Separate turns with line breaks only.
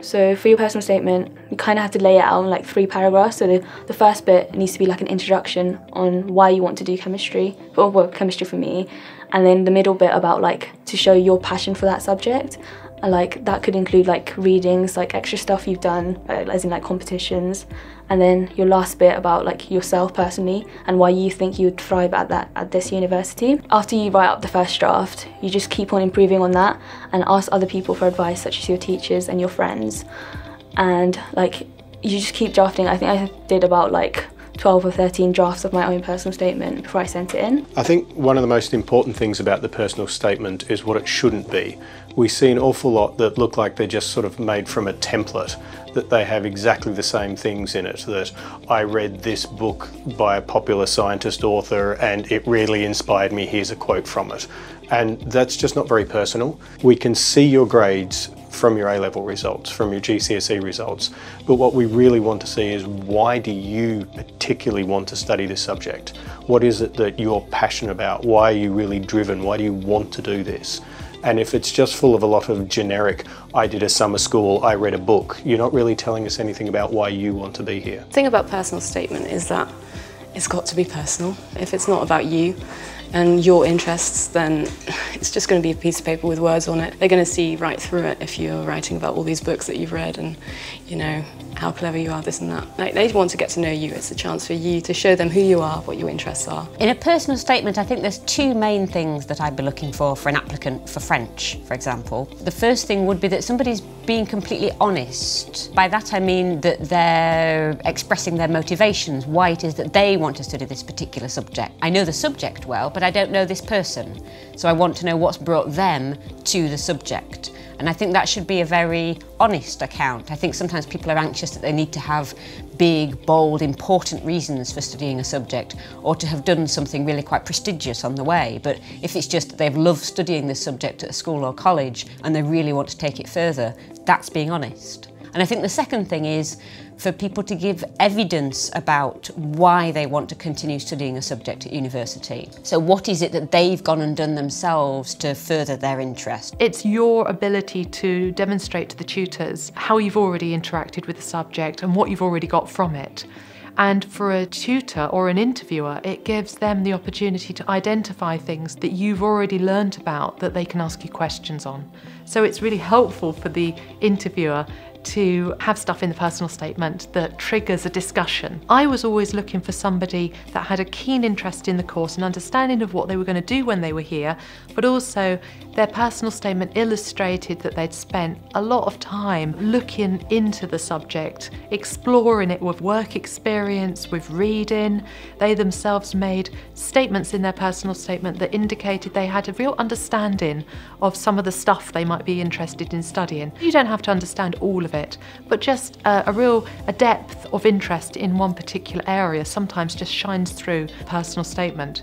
So for your personal statement, you kind of have to lay it out in like 3 paragraphs. So the first bit needs to be like an introduction on why you want to do chemistry, or well, chemistry for me. And then the middle bit about like to show your passion for that subject. And like that could include like readings, like extra stuff you've done, as in like competitions. And then your last bit about like yourself personally and why you think you would thrive at this university. After you write up the first draft, you just keep on improving on that and ask other people for advice, such as your teachers and your friends. And like you just keep drafting. I think I did about like 12 or 13 drafts of my own personal statement before I sent it in.
I think one of the most important things about the personal statement is what it shouldn't be. We see an awful lot that look like they're just sort of made from a template, that they have exactly the same things in it, that I read this book by a popular scientist author and it really inspired me, here's a quote from it. And that's just not very personal. We can see your grades from your A-level results, from your GCSE results, but what we really want to see is, why do you particularly want to study this subject? What is it that you're passionate about? Why are you really driven? Why do you want to do this? And if it's just full of a lot of generic, I did a summer school, I read a book, you're not really telling us anything about why you want to be here.
The thing about personal statement is that it's got to be personal. If it's not about you and your interests, then it's just going to be a piece of paper with words on it. They're going to see right through it if you're writing about all these books that you've read and, you know, how clever you are, this and that. Like, they want to get to know you. It's a chance for you to show them who you are, what your interests are.
In a personal statement, I think there's 2 main things that I'd be looking for an applicant for French, for example. The first thing would be that somebody's being completely honest. By that I mean that they're expressing their motivations, why it is that they want to study this particular subject. I know the subject well, but I don't know this person, so I want to know what's brought them to the subject. And I think that should be a very honest account. I think sometimes people are anxious that they need to have big, bold, important reasons for studying a subject, or to have done something really quite prestigious on the way. But if it's just that they've loved studying this subject at a school or college and they really want to take it further, that's being honest. And I think the second thing is for people to give evidence about why they want to continue studying a subject at university. So what is it that they've gone and done themselves to further their interest?
It's your ability to demonstrate to the tutors how you've already interacted with the subject and what you've already got from it. And for a tutor or an interviewer, it gives them the opportunity to identify things that you've already learnt about that they can ask you questions on. So it's really helpful for the interviewer to have stuff in the personal statement that triggers a discussion. I was always looking for somebody that had a keen interest in the course and understanding of what they were going to do when they were here, but also their personal statement illustrated that they'd spent a lot of time looking into the subject, exploring it with work experience, with reading. They themselves made statements in their personal statement that indicated they had a real understanding of some of the stuff they might be interested in studying. You don't have to understand all of it, but just a depth of interest in one particular area sometimes just shines through a personal statement.